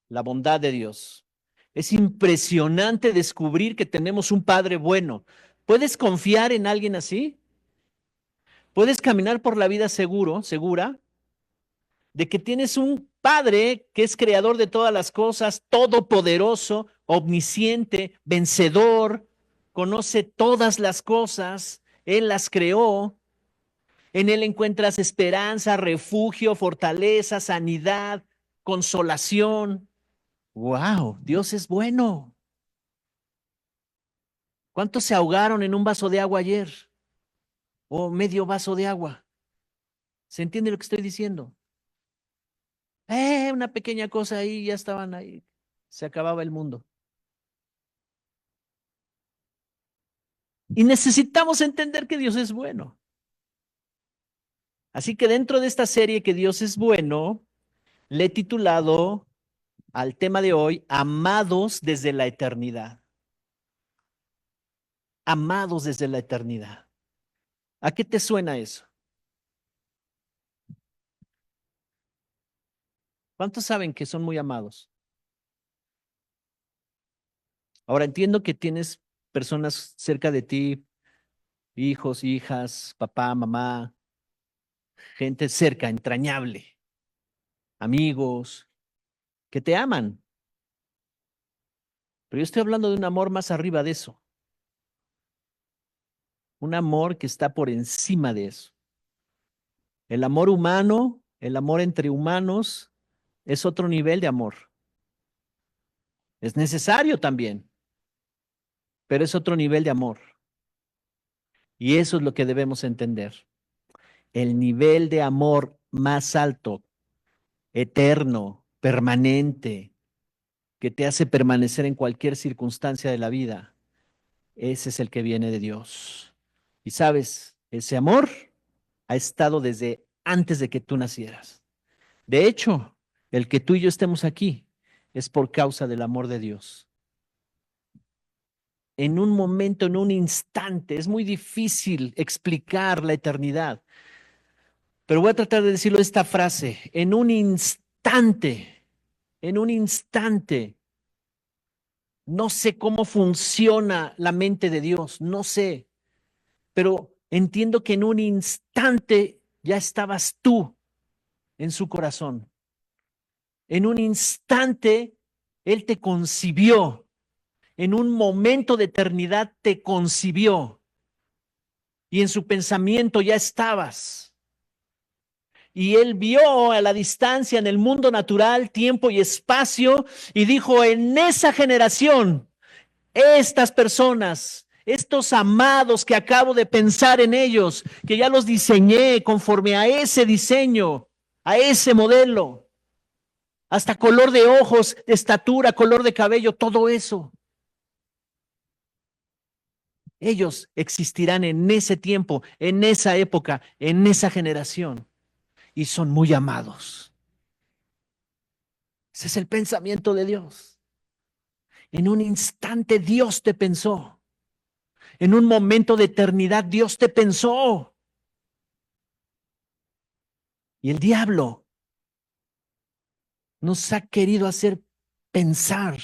la bondad de Dios. Es impresionante descubrir que tenemos un Padre bueno. ¿Puedes confiar en alguien así? ¿Puedes caminar por la vida segura, de que tienes un Padre que es creador de todas las cosas, todopoderoso, omnisciente, vencedor, conoce todas las cosas, Él las creó, en Él encuentras esperanza, refugio, fortaleza, sanidad, consolación? ¡Wow! Dios es bueno. ¿Cuántos se ahogaron en un vaso de agua ayer? ¿O medio vaso de agua? ¿Se entiende lo que estoy diciendo? Una pequeña cosa ahí, ya estaban ahí. Se acababa el mundo. Y necesitamos entender que Dios es bueno. Así que dentro de esta serie que Dios es bueno, le he titulado al tema de hoy, Amados desde la eternidad. Amados desde la eternidad. ¿A qué te suena eso? ¿Cuántos saben que son muy amados? Ahora entiendo que tienes personas cerca de ti, hijos, hijas, papá, mamá, gente cerca, entrañable, amigos, que te aman. Pero yo estoy hablando de un amor más arriba de eso, un amor que está por encima de eso. El amor humano, el amor entre humanos, es otro nivel de amor. Es necesario también, pero es otro nivel de amor. Y eso es lo que debemos entender. El nivel de amor más alto, eterno, permanente, que te hace permanecer en cualquier circunstancia de la vida, ese es el que viene de Dios. Y sabes, ese amor ha estado desde antes de que tú nacieras. De hecho, el que tú y yo estemos aquí es por causa del amor de Dios. En un momento, en un instante, es muy difícil explicar la eternidad, pero voy a tratar de decirlo esta frase, en un instante, no sé cómo funciona la mente de Dios, no sé, pero entiendo que en un instante ya estabas tú en su corazón. En un instante, Él te concibió. En un momento de eternidad te concibió. Y en su pensamiento ya estabas. Y Él vio a la distancia en el mundo natural, tiempo y espacio, y dijo, en esa generación, estas personas, estos amados que acabo de pensar en ellos, que ya los diseñé conforme a ese diseño, a ese modelo, hasta color de ojos, estatura, color de cabello, todo eso. Ellos existirán en ese tiempo, en esa época, en esa generación, y son muy amados. Ese es el pensamiento de Dios. En un instante Dios te pensó. En un momento de eternidad Dios te pensó. Y el diablo nos ha querido hacer pensar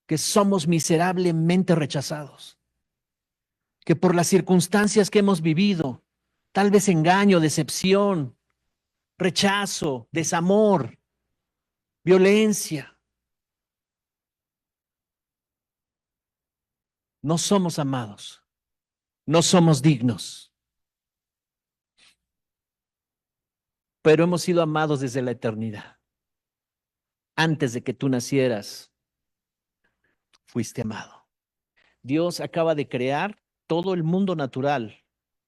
que somos miserablemente rechazados, que por las circunstancias que hemos vivido, tal vez engaño, decepción, rechazo, desamor, violencia, no somos amados, no somos dignos, pero hemos sido amados desde la eternidad. Antes de que tú nacieras, fuiste amado. Dios acaba de crear todo el mundo natural,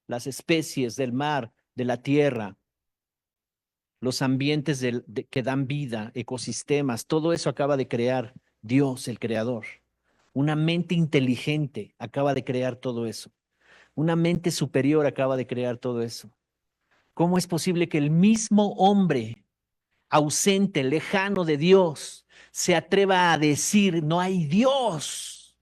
las especies del mar, de la tierra, los ambientes que dan vida, ecosistemas, todo eso acaba de crear Dios, el creador. Una mente inteligente acaba de crear todo eso. Una mente superior acaba de crear todo eso. ¿Cómo es posible que el mismo hombre ausente, lejano de Dios, se atreva a decir, no hay Dios?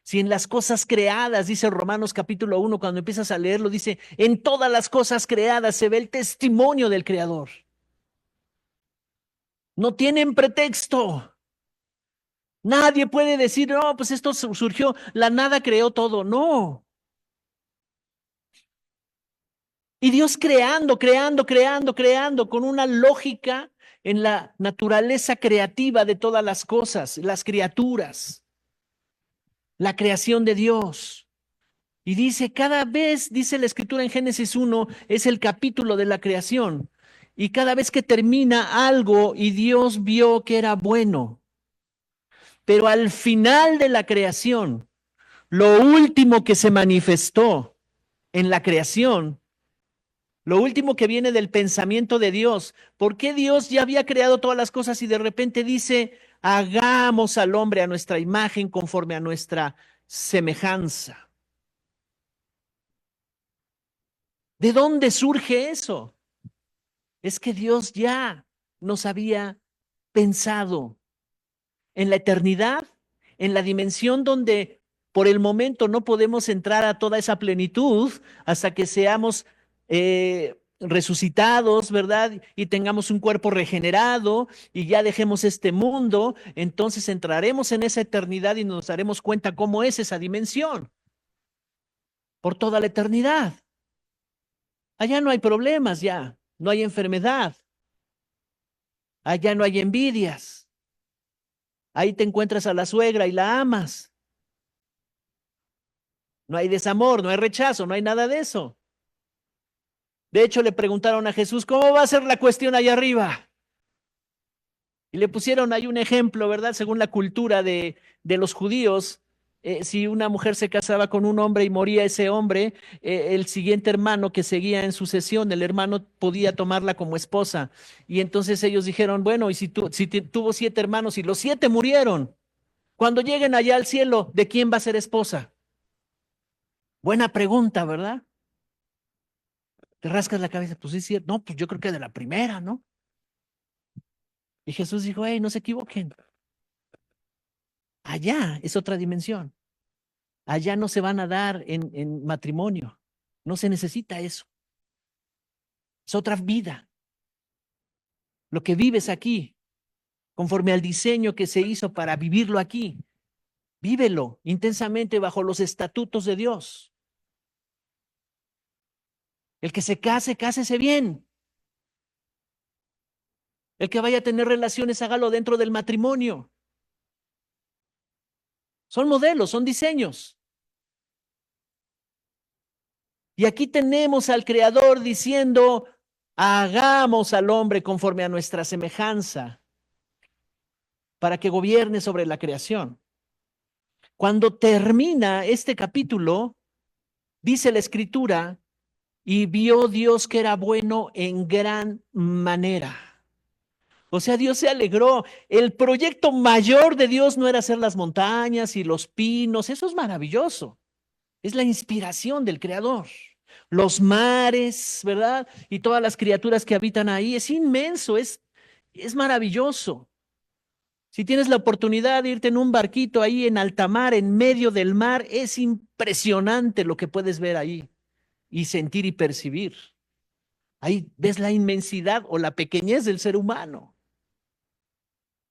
Si en las cosas creadas, dice Romanos capítulo 1, cuando empiezas a leerlo, dice, en todas las cosas creadas se ve el testimonio del Creador. No tienen pretexto. Nadie puede decir, no, pues esto surgió, la nada creó todo. No. Y Dios creando, creando, creando, creando, con una lógica en la naturaleza creativa de todas las cosas, las criaturas, la creación de Dios. Y dice, cada vez, dice la escritura en Génesis 1, es el capítulo de la creación. Y cada vez que termina algo y Dios vio que era bueno, pero al final de la creación, lo último que se manifestó en la creación, lo último que viene del pensamiento de Dios, ¿por qué Dios ya había creado todas las cosas y de repente dice, hagamos al hombre a nuestra imagen conforme a nuestra semejanza? ¿De dónde surge eso? Es que Dios ya nos había pensado en la eternidad, en la dimensión donde por el momento no podemos entrar a toda esa plenitud hasta que seamos resucitados, ¿verdad? Y tengamos un cuerpo regenerado y ya dejemos este mundo, entonces entraremos en esa eternidad y nos daremos cuenta cómo es esa dimensión por toda la eternidad. Allá no hay problemas ya, no hay enfermedad, allá no hay envidias. Ahí te encuentras a la suegra y la amas. No hay desamor, no hay rechazo, no hay nada de eso. De hecho, le preguntaron a Jesús, ¿cómo va a ser la cuestión allá arriba? Y le pusieron ahí un ejemplo, ¿verdad? Según la cultura de los judíos, si una mujer se casaba con un hombre y moría ese hombre, el siguiente hermano que seguía en sucesión, el hermano podía tomarla como esposa. Y entonces ellos dijeron, bueno, y si tuvo 7 hermanos y los 7 murieron, cuando lleguen allá al cielo, ¿de quién va a ser esposa? Buena pregunta, ¿verdad? Te rascas la cabeza, pues sí, es cierto. No, pues yo creo que de la primera, ¿no? Y Jesús dijo, hey, no se equivoquen. Allá es otra dimensión. Allá no se van a dar en matrimonio. No se necesita eso. Es otra vida. Lo que vives aquí, conforme al diseño que se hizo para vivirlo aquí, vívelo intensamente bajo los estatutos de Dios. El que se case, cásese bien. El que vaya a tener relaciones, hágalo dentro del matrimonio. Son modelos, son diseños. Y aquí tenemos al Creador diciendo, hagamos al hombre conforme a nuestra semejanza para que gobierne sobre la creación. Cuando termina este capítulo, dice la escritura, y vio Dios que era bueno en gran manera. O sea, Dios se alegró. El proyecto mayor de Dios no era hacer las montañas y los pinos, eso es maravilloso. Es la inspiración del Creador. Los mares, ¿verdad? Y todas las criaturas que habitan ahí. Es inmenso, es maravilloso. Si tienes la oportunidad de irte en un barquito ahí en alta mar, en medio del mar, es impresionante lo que puedes ver ahí y sentir y percibir. Ahí ves la inmensidad o la pequeñez del ser humano.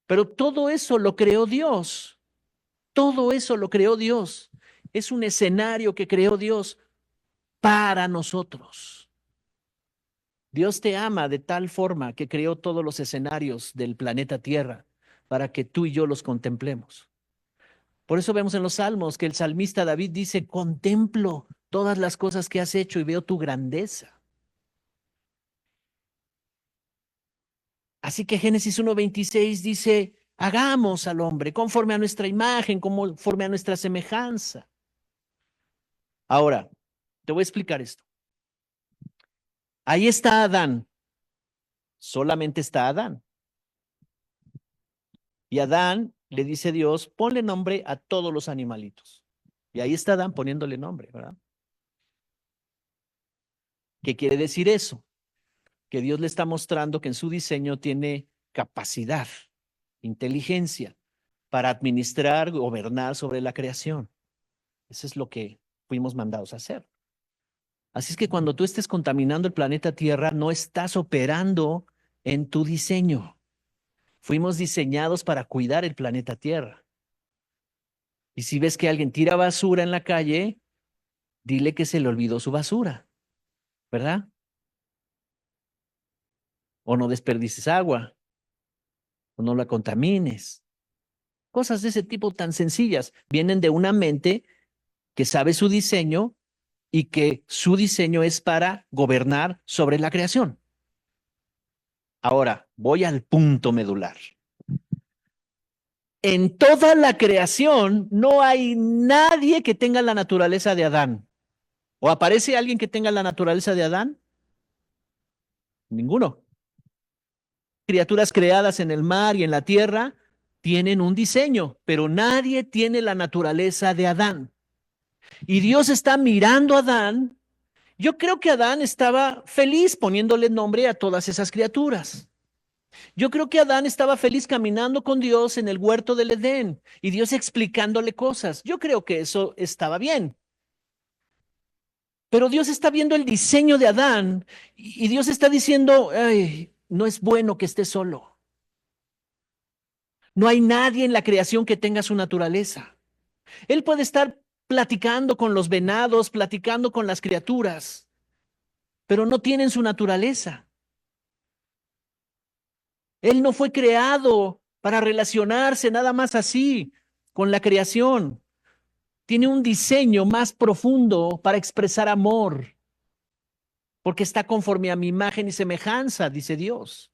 Pero todo eso lo creó Dios. Todo eso lo creó Dios. Es un escenario que creó Dios para nosotros. Dios te ama de tal forma que creó todos los escenarios del planeta Tierra para que tú y yo los contemplemos. Por eso vemos en los Salmos que el salmista David dice, contemplo todas las cosas que has hecho y veo tu grandeza. Así que Génesis 1:26 dice, hagamos al hombre conforme a nuestra imagen, conforme a nuestra semejanza. Ahora, te voy a explicar esto. Ahí está Adán, solamente está Adán. Y Adán le dice Dios, ponle nombre a todos los animalitos. Y ahí está Adán poniéndole nombre, ¿verdad? ¿Qué quiere decir eso? Que Dios le está mostrando que en su diseño tiene capacidad, inteligencia para administrar, gobernar sobre la creación. Eso es lo que fuimos mandados a hacer. Así es que cuando tú estés contaminando el planeta Tierra, no estás operando en tu diseño. Fuimos diseñados para cuidar el planeta Tierra. Y si ves que alguien tira basura en la calle, dile que se le olvidó su basura, ¿verdad? O no desperdices agua, o no la contamines. Cosas de ese tipo tan sencillas vienen de una mente que sabe su diseño y que su diseño es para gobernar sobre la creación. Ahora, voy al punto medular. En toda la creación no hay nadie que tenga la naturaleza de Adán. ¿O aparece alguien que tenga la naturaleza de Adán? Ninguno. Criaturas creadas en el mar y en la tierra tienen un diseño, pero nadie tiene la naturaleza de Adán. Y Dios está mirando a Adán. Yo creo que Adán estaba feliz poniéndole nombre a todas esas criaturas. Yo creo que Adán estaba feliz caminando con Dios en el huerto del Edén y Dios explicándole cosas. Yo creo que eso estaba bien. Pero Dios está viendo el diseño de Adán y Dios está diciendo, ay, no es bueno que esté solo. No hay nadie en la creación que tenga su naturaleza. Él puede estar platicando con los venados, platicando con las criaturas, pero no tienen su naturaleza. Él no fue creado para relacionarse nada más así con la creación. Tiene un diseño más profundo para expresar amor, porque está conforme a mi imagen y semejanza, dice Dios.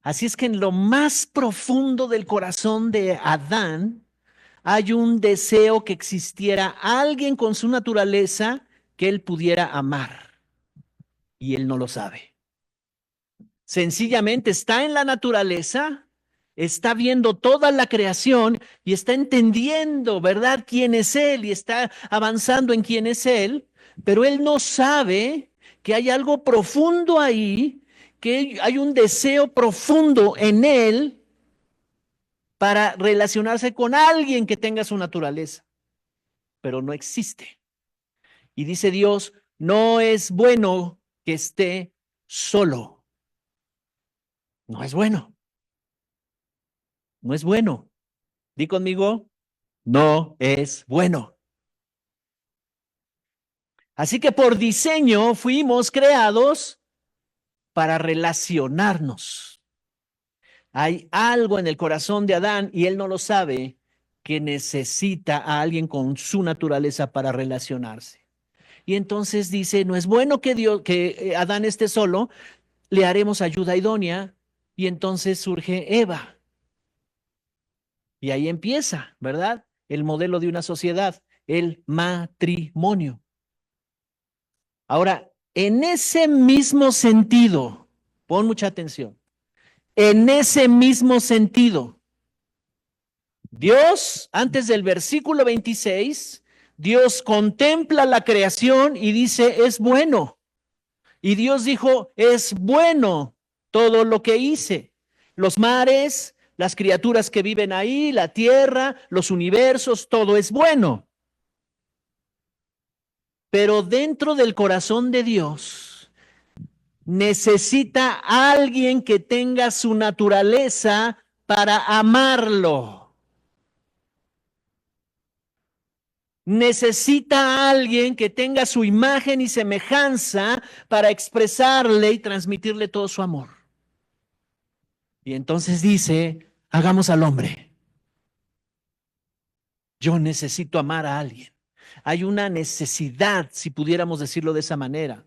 Así es que en lo más profundo del corazón de Adán hay un deseo que existiera alguien con su naturaleza que él pudiera amar, y él no lo sabe. Sencillamente está en la naturaleza, está viendo toda la creación y está entendiendo, ¿verdad?, quién es Él y está avanzando en quién es Él, pero Él no sabe que hay algo profundo ahí, que hay un deseo profundo en Él para relacionarse con alguien que tenga su naturaleza, pero no existe. Y dice Dios, no es bueno que esté solo. No es bueno. No es bueno. Di conmigo, no es bueno. Así que por diseño fuimos creados para relacionarnos. Hay algo en el corazón de Adán y él no lo sabe, que necesita a alguien con su naturaleza para relacionarse. Y entonces dice, no es bueno que Adán esté solo, le haremos ayuda idónea. Y entonces surge Eva. Y ahí empieza, ¿verdad? El modelo de una sociedad, el matrimonio. Ahora, en ese mismo sentido, pon mucha atención, en ese mismo sentido, Dios, antes del versículo 26, Dios contempla la creación y dice, es bueno. Y Dios dijo, es bueno todo lo que hice. Los mares, las criaturas que viven ahí, la tierra, los universos, todo es bueno. Pero dentro del corazón de Dios necesita a alguien que tenga su naturaleza para amarlo. Necesita a alguien que tenga su imagen y semejanza para expresarle y transmitirle todo su amor. Y entonces dice, hagamos al hombre. Yo necesito amar a alguien. Hay una necesidad, si pudiéramos decirlo de esa manera,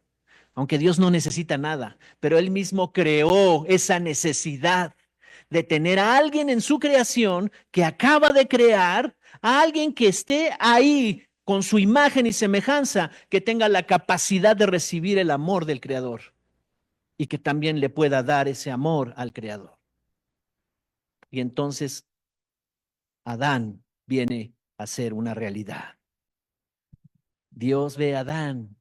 aunque Dios no necesita nada, pero Él mismo creó esa necesidad de tener a alguien en su creación que acaba de crear, a alguien que esté ahí con su imagen y semejanza, que tenga la capacidad de recibir el amor del Creador y que también le pueda dar ese amor al Creador. Y entonces Adán viene a ser una realidad. Dios ve a Adán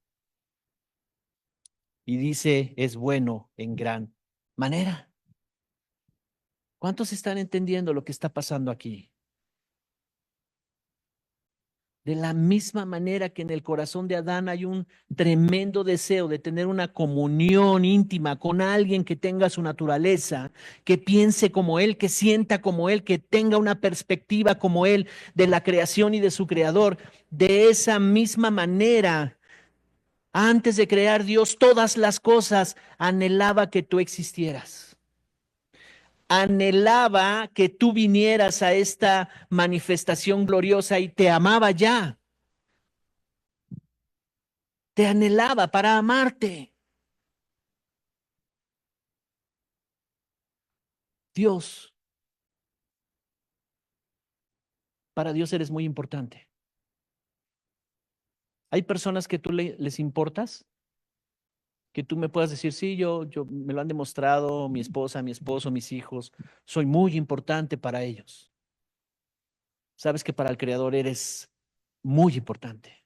y dice, es bueno en gran manera. ¿Cuántos están entendiendo lo que está pasando aquí? De la misma manera que en el corazón de Adán hay un tremendo deseo de tener una comunión íntima con alguien que tenga su naturaleza, que piense como él, que sienta como él, que tenga una perspectiva como él de la creación y de su creador. De esa misma manera, antes de crear Dios todas las cosas, anhelaba que tú existieras. Anhelaba que tú vinieras a esta manifestación gloriosa y te amaba ya. Te anhelaba para amarte. Dios, para Dios eres muy importante. Hay personas que tú les importas, que tú me puedas decir, sí, yo me lo han demostrado, mi esposa, mi esposo, mis hijos, soy muy importante para ellos. Sabes que para el Creador eres muy importante,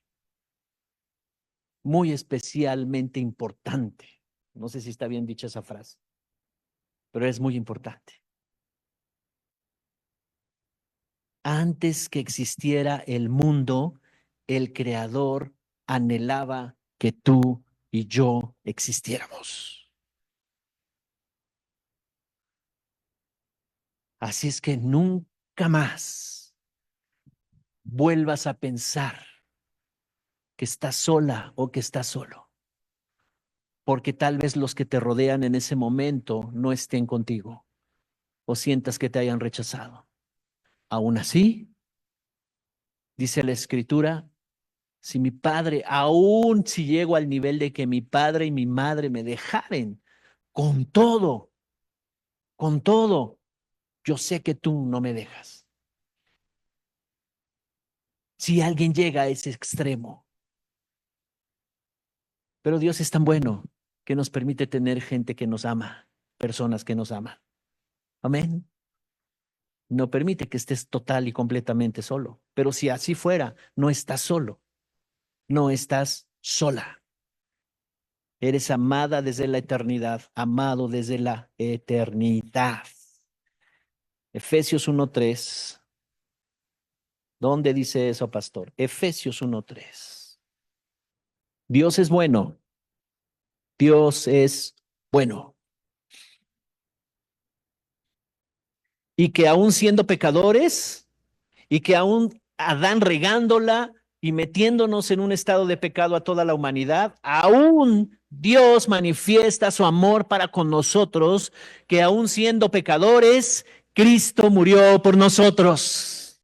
muy especialmente importante. No sé si está bien dicha esa frase, pero es muy importante. Antes que existiera el mundo, el Creador anhelaba que tú y yo existiéramos. Así es que nunca más vuelvas a pensar que estás sola o que estás solo, porque tal vez los que te rodean en ese momento no estén contigo o sientas que te hayan rechazado. Aún así, dice la Escritura, si mi padre, aún si llego al nivel de que mi padre y mi madre me dejaren, con todo, yo sé que tú no me dejas. Si alguien llega a ese extremo, pero Dios es tan bueno que nos permite tener gente que nos ama, personas que nos aman. Amén. No permite que estés total y completamente solo, pero si así fuera, no estás solo, no estás sola. Eres amada desde la eternidad, amado desde la eternidad. Efesios 1:3. ¿Dónde dice eso, pastor? Efesios 1:3. Dios es bueno. Dios es bueno. Y que aún siendo pecadores, y que aún Adán regándola y metiéndonos en un estado de pecado a toda la humanidad, aún Dios manifiesta su amor para con nosotros, que aún siendo pecadores, Cristo murió por nosotros.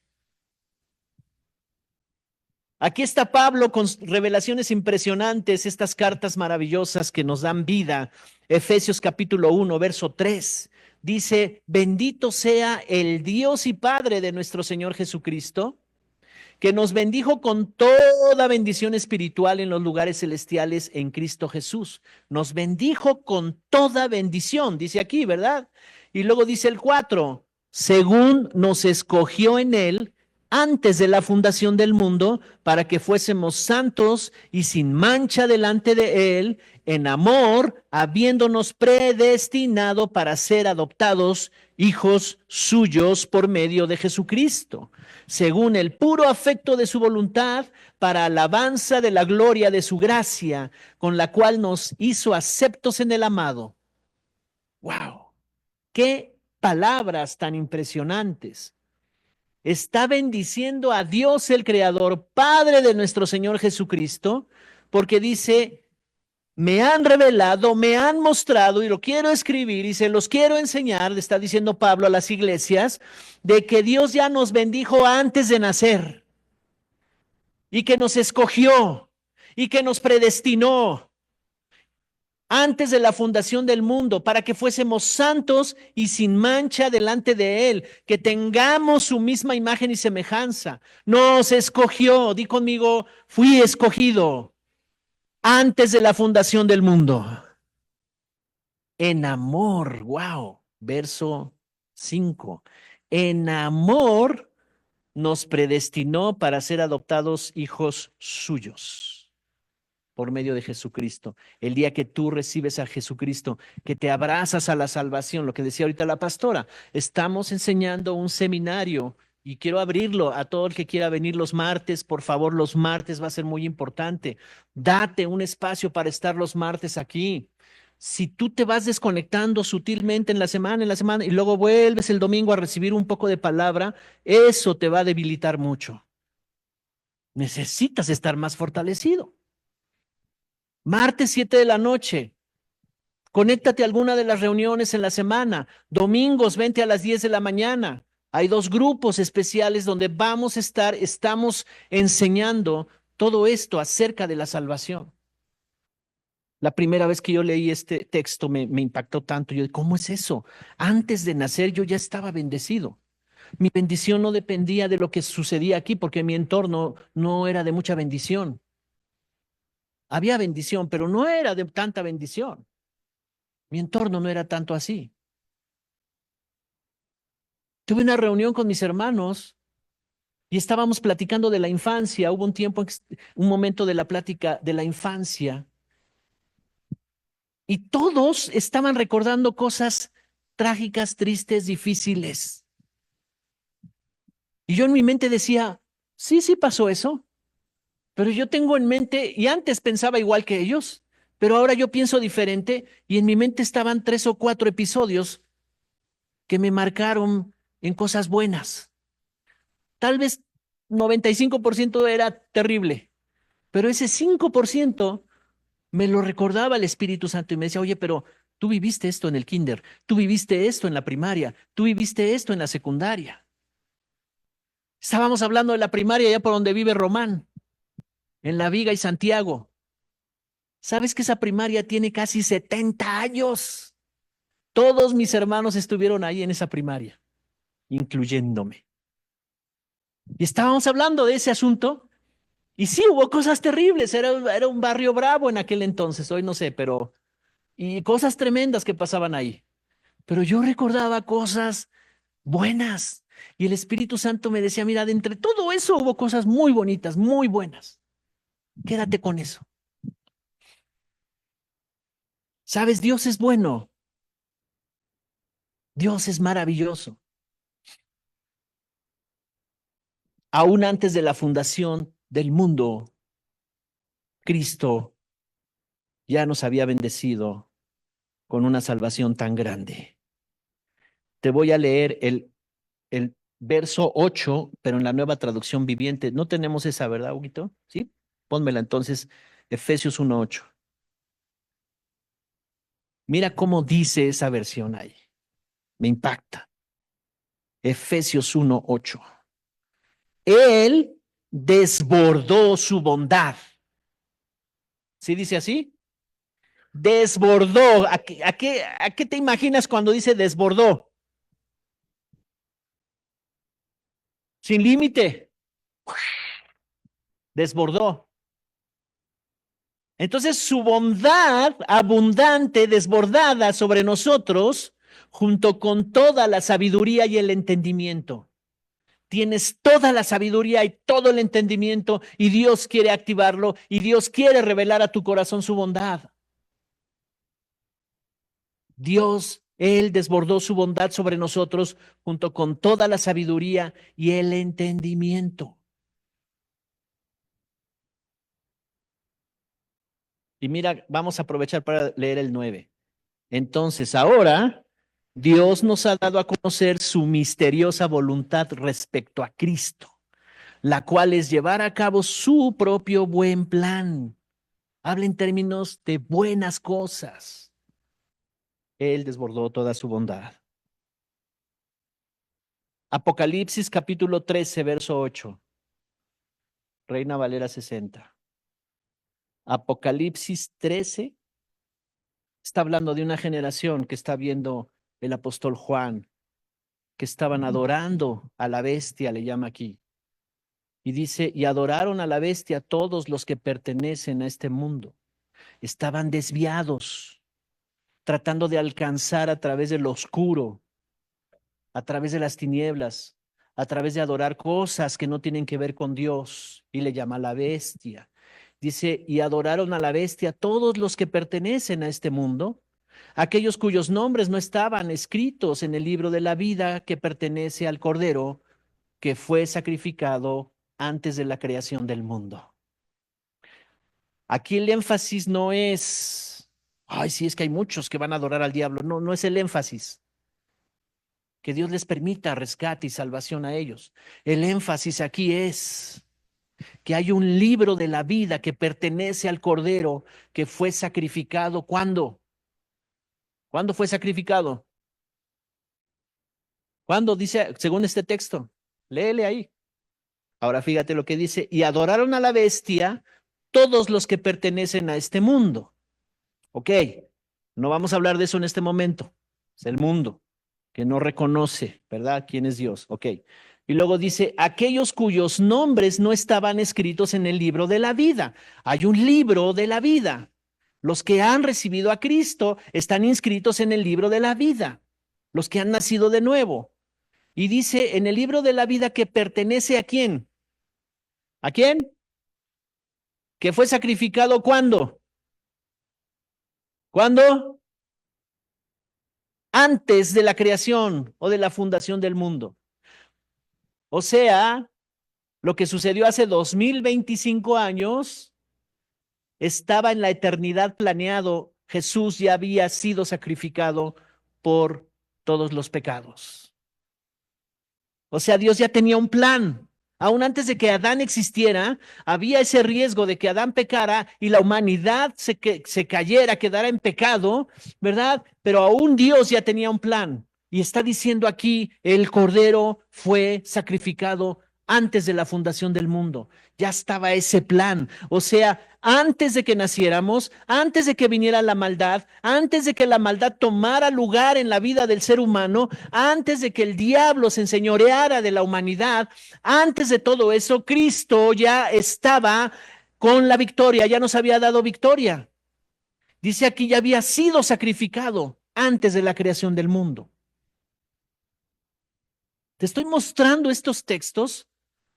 Aquí está Pablo con revelaciones impresionantes, estas cartas maravillosas que nos dan vida. Efesios capítulo 1, verso 3. Dice, bendito sea el Dios y Padre de nuestro Señor Jesucristo, que nos bendijo con toda bendición espiritual en los lugares celestiales en Cristo Jesús. Nos bendijo con toda bendición, dice aquí, ¿verdad? Y luego dice el 4, según nos escogió en él antes de la fundación del mundo, para que fuésemos santos y sin mancha delante de él, en amor, habiéndonos predestinado para ser adoptados hijos suyos por medio de Jesucristo, según el puro afecto de su voluntad, para alabanza de la gloria de su gracia, con la cual nos hizo aceptos en el amado. ¡Wow! ¡Qué palabras tan impresionantes! Está bendiciendo a Dios el Creador, Padre de nuestro Señor Jesucristo, porque dice, me han revelado, me han mostrado, y lo quiero escribir y se los quiero enseñar, le está diciendo Pablo a las iglesias, de que Dios ya nos bendijo antes de nacer, y que nos escogió, y que nos predestinó antes de la fundación del mundo, para que fuésemos santos y sin mancha delante de Él, que tengamos su misma imagen y semejanza. Nos escogió, di conmigo, fui escogido antes de la fundación del mundo. En amor, wow, verso 5. En amor nos predestinó para ser adoptados hijos suyos por medio de Jesucristo. El día que tú recibes a Jesucristo, que te abrazas a la salvación, lo que decía ahorita la pastora, estamos enseñando un seminario Y quiero abrirlo a todo el que quiera venir los martes. Por favor, los martes va a ser muy importante. Date un espacio para estar los martes aquí. Si tú te vas desconectando sutilmente en la semana, y luego vuelves el domingo a recibir un poco de palabra, eso te va a debilitar mucho. Necesitas estar más fortalecido. Martes 7 de la noche. Conéctate a alguna de las reuniones en la semana. Domingos, vente a las 10 de la mañana. Hay dos grupos especiales donde vamos a estar, estamos enseñando todo esto acerca de la salvación. La primera vez que yo leí este texto me impactó tanto. Yo, ¿cómo es eso? Antes de nacer yo ya estaba bendecido. Mi bendición no dependía de lo que sucedía aquí, porque mi entorno no era de mucha bendición. Había bendición, pero no era de tanta bendición. Mi entorno no era tanto así. Tuve una reunión con mis hermanos y estábamos platicando de la infancia. Hubo un tiempo, un momento de la plática de la infancia y todos estaban recordando cosas trágicas, tristes, difíciles. Y yo en mi mente decía, sí, sí pasó eso, pero yo tengo en mente, y antes pensaba igual que ellos, pero ahora yo pienso diferente y en mi mente estaban 3 o 4 episodios que me marcaron en cosas buenas. Tal vez 95% era terrible, pero ese 5% me lo recordaba el Espíritu Santo y me decía, oye, pero tú viviste esto en el kinder, tú viviste esto en la primaria, tú viviste esto en la secundaria. Estábamos hablando de la primaria allá por donde vive Román, en La Viga y Santiago. ¿Sabes que esa primaria tiene casi 70 años? Todos mis hermanos estuvieron ahí en esa primaria, incluyéndome. Y estábamos hablando de ese asunto. Y sí, hubo cosas terribles, era un barrio bravo en aquel entonces, hoy no sé, pero, y cosas tremendas que pasaban ahí. Pero yo recordaba cosas buenas y el Espíritu Santo me decía, mira, de entre todo eso hubo cosas muy bonitas, muy buenas. Quédate con eso. Sabes, Dios es bueno, Dios es maravilloso. Aún antes de la fundación del mundo, Cristo ya nos había bendecido con una salvación tan grande. Te voy a leer el verso 8, pero en la nueva traducción viviente. No tenemos esa, ¿verdad, Huguito? ¿Sí? Pónmela entonces, Efesios 1:8. Mira cómo dice esa versión ahí. Me impacta. Efesios 1:8. Él desbordó su bondad. ¿Sí dice así? Desbordó. ¿A qué te imaginas cuando dice desbordó? Sin límite. Desbordó. Entonces su bondad abundante, desbordada sobre nosotros, junto con toda la sabiduría y el entendimiento. Tienes toda la sabiduría y todo el entendimiento y Dios quiere activarlo y Dios quiere revelar a tu corazón su bondad. Dios, Él desbordó su bondad sobre nosotros junto con toda la sabiduría y el entendimiento. Y mira, vamos a aprovechar para leer el 9. Entonces, ahora Dios nos ha dado a conocer su misteriosa voluntad respecto a Cristo, la cual es llevar a cabo su propio buen plan. Habla en términos de buenas cosas. Él desbordó toda su bondad. Apocalipsis capítulo 13, verso 8. Reina Valera 60. Apocalipsis 13 está hablando de una generación que está viendo el apóstol Juan, que estaban adorando a la bestia, le llama aquí. Y dice, y adoraron a la bestia todos los que pertenecen a este mundo. Estaban desviados, tratando de alcanzar a través de lo oscuro, a través de las tinieblas, a través de adorar cosas que no tienen que ver con Dios. Y le llama la bestia. Dice, y adoraron a la bestia todos los que pertenecen a este mundo, aquellos cuyos nombres no estaban escritos en el libro de la vida que pertenece al Cordero, que fue sacrificado antes de la creación del mundo. Aquí el énfasis no es, ay, sí, es que hay muchos que van a adorar al diablo. No, no es el énfasis. Que Dios les permita rescate y salvación a ellos. El énfasis aquí es que hay un libro de la vida que pertenece al Cordero que fue sacrificado. ¿Cuándo? ¿Cuándo fue sacrificado? ¿Cuándo dice, según este texto? Léele ahí. Ahora fíjate lo que dice, y adoraron a la bestia todos los que pertenecen a este mundo. Ok, no vamos a hablar de eso en este momento. Es el mundo que no reconoce, ¿verdad? ¿Quién es Dios? Ok. Y luego dice, aquellos cuyos nombres no estaban escritos en el libro de la vida. Hay un libro de la vida. Los que han recibido a Cristo están inscritos en el libro de la vida. Los que han nacido de nuevo. Y dice en el libro de la vida que pertenece a quién. ¿A quién? Que fue sacrificado ¿cuándo? ¿Cuándo? Antes de la creación o de la fundación del mundo. O sea, lo que sucedió hace 2025 años estaba en la eternidad planeado. Jesús ya había sido sacrificado por todos los pecados. O sea, Dios ya tenía un plan. Aún antes de que Adán existiera, había ese riesgo de que Adán pecara y la humanidad se cayera, quedara en pecado, ¿verdad? Pero aún Dios ya tenía un plan. Y está diciendo aquí, el Cordero fue sacrificado antes de la fundación del mundo. Ya estaba ese plan. O sea, antes de que naciéramos, antes de que viniera la maldad, antes de que la maldad tomara lugar en la vida del ser humano, antes de que el diablo se enseñoreara de la humanidad, antes de todo eso, Cristo ya estaba con la victoria, ya nos había dado victoria. Dice aquí, ya había sido sacrificado antes de la creación del mundo. Te estoy mostrando estos textos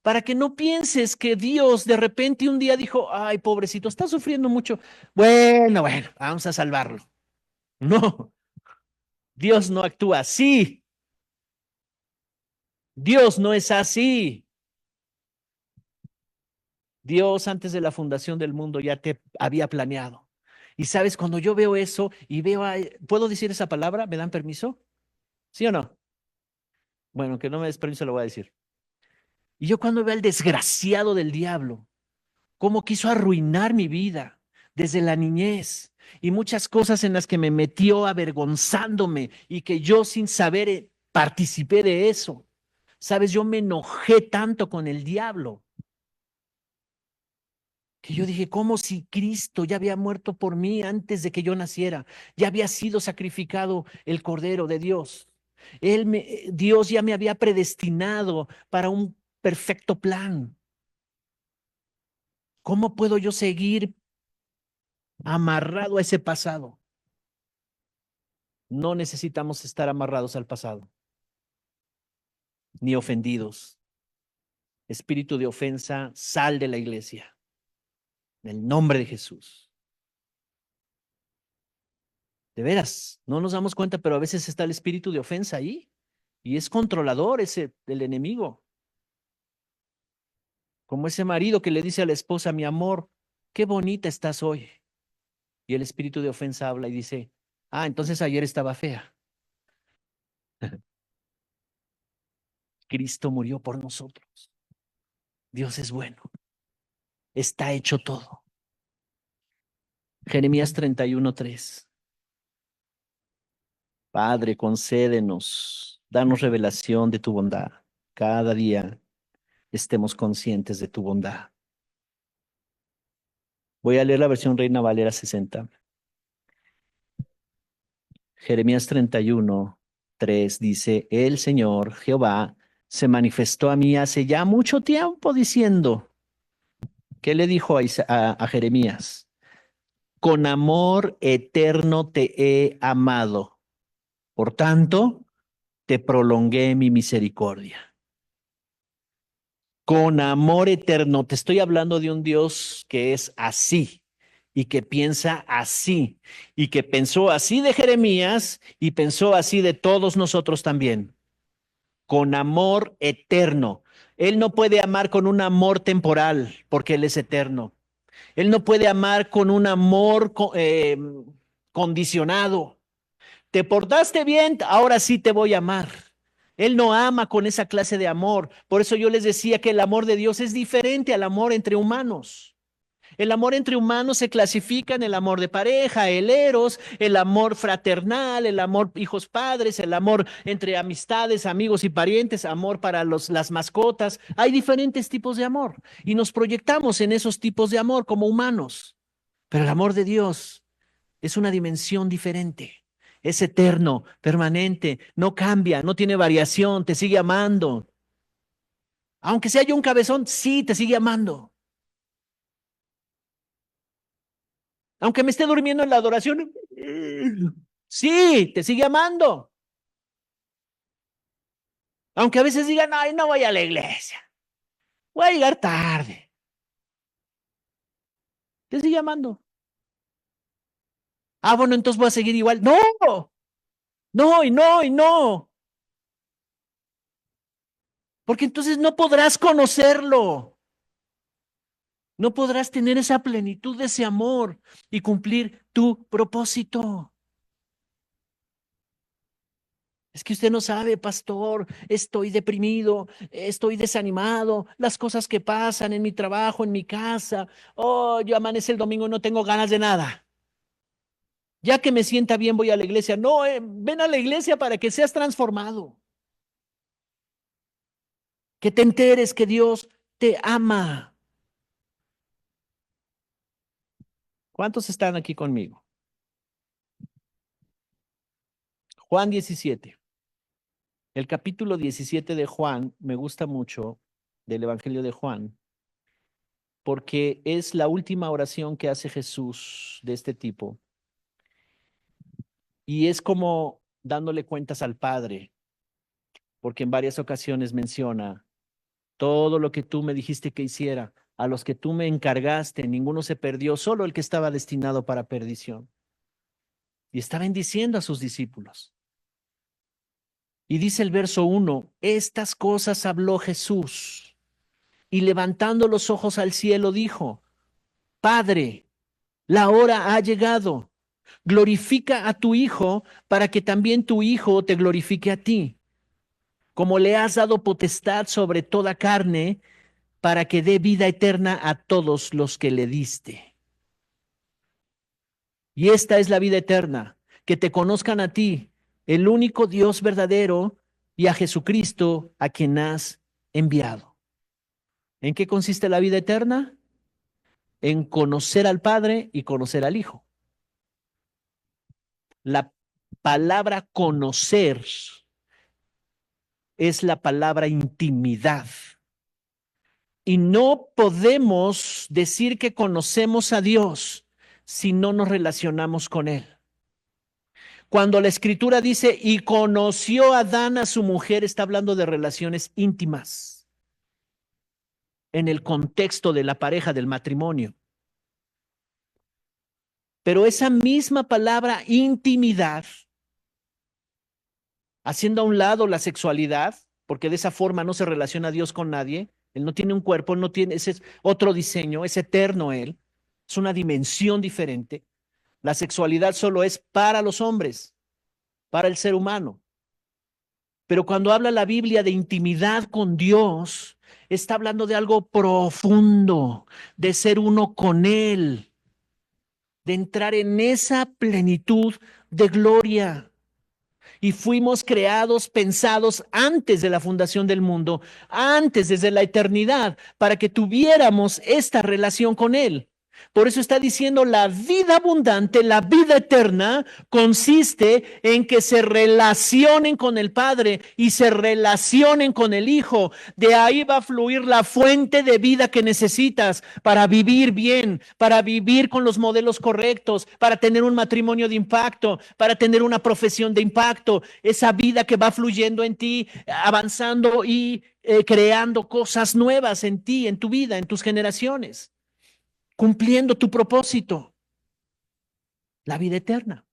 para que no pienses que Dios de repente un día dijo, ay, pobrecito, está sufriendo mucho. Bueno, vamos a salvarlo. No, Dios no actúa así. Dios no es así. Dios antes de la fundación del mundo ya te había planeado. Y sabes, cuando yo veo eso y veo, ¿puedo decir esa palabra? ¿Me dan permiso? ¿Sí o no? Bueno, que no me des permiso, lo voy a decir. Y yo cuando veo al desgraciado del diablo, cómo quiso arruinar mi vida desde la niñez y muchas cosas en las que me metió avergonzándome y que yo sin saber participé de eso. Sabes, yo me enojé tanto con el diablo que yo dije, ¿cómo si Cristo ya había muerto por mí antes de que yo naciera? Ya había sido sacrificado el Cordero de Dios. Dios ya me había predestinado para un perfecto plan. ¿Cómo puedo yo seguir amarrado a ese pasado? No necesitamos estar amarrados al pasado, ni ofendidos. Espíritu de ofensa, sal de la iglesia. En el nombre de Jesús. De veras, no nos damos cuenta, pero a veces está el espíritu de ofensa ahí y es controlador ese del enemigo. Como ese marido que le dice a la esposa, mi amor, qué bonita estás hoy. Y el espíritu de ofensa habla y dice, ah, entonces ayer estaba fea. Cristo murió por nosotros. Dios es bueno. Está hecho todo. Jeremías 31:3. Padre, concédenos, danos revelación de tu bondad. Cada día estemos conscientes de tu bondad. Voy a leer la versión Reina Valera 60. Jeremías 31:3 dice, el Señor Jehová se manifestó a mí hace ya mucho tiempo diciendo, ¿qué le dijo a Jeremías? Con amor eterno te he amado. Por tanto, te prolongué mi misericordia. Con amor eterno, te estoy hablando de un Dios que es así y que piensa así y que pensó así de Jeremías y pensó así de todos nosotros también. Con amor eterno. Él no puede amar con un amor temporal, porque Él es eterno. Él no puede amar con un amor condicionado. Te portaste bien, ahora sí te voy a amar. Él no ama con esa clase de amor. Por eso yo les decía que el amor de Dios es diferente al amor entre humanos. El amor entre humanos se clasifica en el amor de pareja, el eros, el amor fraternal, el amor hijos padres, el amor entre amistades, amigos y parientes, amor para las mascotas. Hay diferentes tipos de amor y nos proyectamos en esos tipos de amor como humanos. Pero el amor de Dios es una dimensión diferente. Es eterno, permanente, no cambia, no tiene variación, te sigue amando. Aunque sea yo un cabezón, sí, te sigue amando. Aunque me esté durmiendo en la adoración, sí, te sigue amando. Aunque a veces digan, ay, no voy a la iglesia, voy a llegar tarde. Te sigue amando. Ah, bueno, entonces voy a seguir igual. No, no, y no, y no. Porque entonces no podrás conocerlo. No podrás tener esa plenitud de ese amor y cumplir tu propósito. Es que usted no sabe, pastor, estoy deprimido, estoy desanimado, las cosas que pasan en mi trabajo, en mi casa. Oh, yo amanece el domingo y no tengo ganas de nada. Ya que me sienta bien, voy a la iglesia. No, ven a la iglesia para que seas transformado, que te enteres que Dios te ama. ¿Cuántos están aquí conmigo? Juan 17. El capítulo 17 de Juan me gusta mucho del Evangelio de Juan porque es la última oración que hace Jesús de este tipo y es como dándole cuentas al Padre, porque en varias ocasiones menciona todo lo que tú me dijiste que hiciera, a los que tú me encargaste, ninguno se perdió, solo el que estaba destinado para perdición. Y está bendiciendo a sus discípulos. Y dice el verso 1, estas cosas habló Jesús y levantando los ojos al cielo dijo, Padre, la hora ha llegado. Glorifica a tu Hijo para que también tu Hijo te glorifique a ti, como le has dado potestad sobre toda carne, para que dé vida eterna a todos los que le diste. Y esta es la vida eterna, que te conozcan a ti, el único Dios verdadero, y a Jesucristo, a quien has enviado. ¿En qué consiste la vida eterna? En conocer al Padre y conocer al Hijo. La palabra conocer es la palabra intimidad. Y no podemos decir que conocemos a Dios si no nos relacionamos con Él. Cuando la escritura dice, y conoció Adán a su mujer, está hablando de relaciones íntimas en el contexto de la pareja, del matrimonio. Pero esa misma palabra intimidad, haciendo a un lado la sexualidad, porque de esa forma no se relaciona Dios con nadie, Él no tiene un cuerpo, no tiene, ese es otro diseño, es eterno Él, es una dimensión diferente. La sexualidad solo es para los hombres, para el ser humano. Pero cuando habla la Biblia de intimidad con Dios, está hablando de algo profundo, de ser uno con Él, de entrar en esa plenitud de gloria. Y fuimos creados, pensados antes de la fundación del mundo, antes desde la eternidad, para que tuviéramos esta relación con Él. Por eso está diciendo la vida abundante, la vida eterna, consiste en que se relacionen con el Padre y se relacionen con el Hijo. De ahí va a fluir la fuente de vida que necesitas para vivir bien, para vivir con los modelos correctos, para tener un matrimonio de impacto, para tener una profesión de impacto. Esa vida que va fluyendo en ti, avanzando y creando cosas nuevas en ti, en tu vida, en tus generaciones, cumpliendo tu propósito, la vida eterna.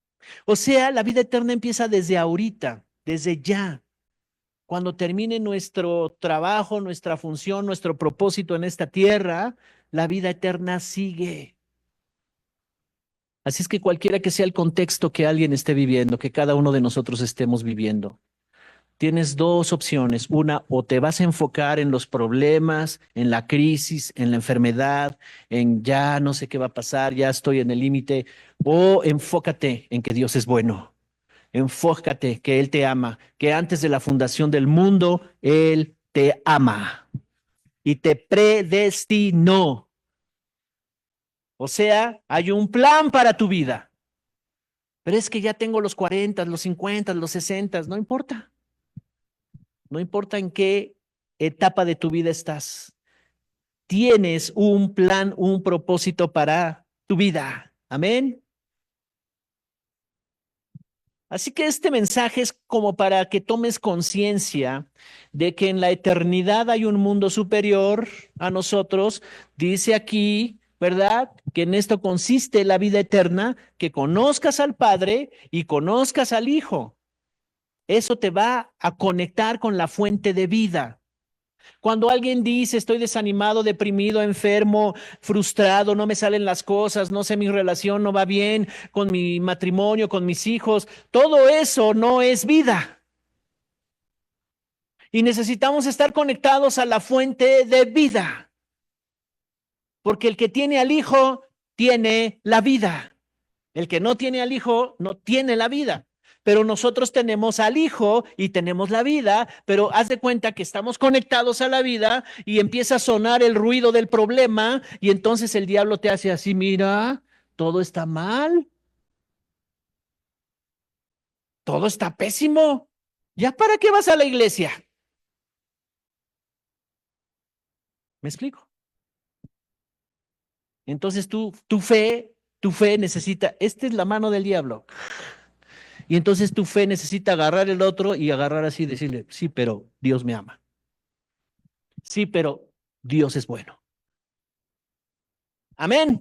O sea, la vida eterna empieza desde ahorita, desde ya. cuando termine nuestro trabajo, nuestra función, nuestro propósito en esta tierra, la vida eterna sigue. Así es que cualquiera que sea el contexto que alguien esté viviendo, que cada uno de nosotros estemos viviendo, tienes dos opciones. Una, o te vas a enfocar en los problemas, en la crisis, en la enfermedad, en ya no sé qué va a pasar, ya estoy en el límite, o enfócate en que Dios es bueno. Enfócate que Él te ama, que antes de la fundación del mundo, Él te ama y te predestinó. O sea, hay un plan para tu vida. Pero es que ya tengo los 40, los 50, los 60, no importa. No importa en qué etapa de tu vida estás. Tienes un plan, un propósito para tu vida. Amén. Así que este mensaje es como para que tomes conciencia de que en la eternidad hay un mundo superior a nosotros. Dice aquí, ¿verdad? Que en esto consiste la vida eterna, que conozcas al Padre y conozcas al Hijo. Eso te va a conectar con la fuente de vida. Cuando alguien dice estoy desanimado, deprimido, enfermo, frustrado, no me salen las cosas, no sé, mi relación no va bien con mi matrimonio, con mis hijos, todo eso no es vida. Y necesitamos estar conectados a la fuente de vida, porque el que tiene al Hijo tiene la vida. El que no tiene al Hijo no tiene la vida. Pero nosotros tenemos al Hijo y tenemos la vida, pero haz de cuenta que estamos conectados a la vida y empieza a sonar el ruido del problema y entonces el diablo te hace así, mira, todo está mal, todo está pésimo. ¿Ya para qué vas a la iglesia? ¿Me explico? Entonces tu fe necesita, esta es la mano del diablo. Y entonces tu fe necesita agarrar el otro y agarrar así y decirle, sí, pero Dios me ama. Sí, pero Dios es bueno. Amén.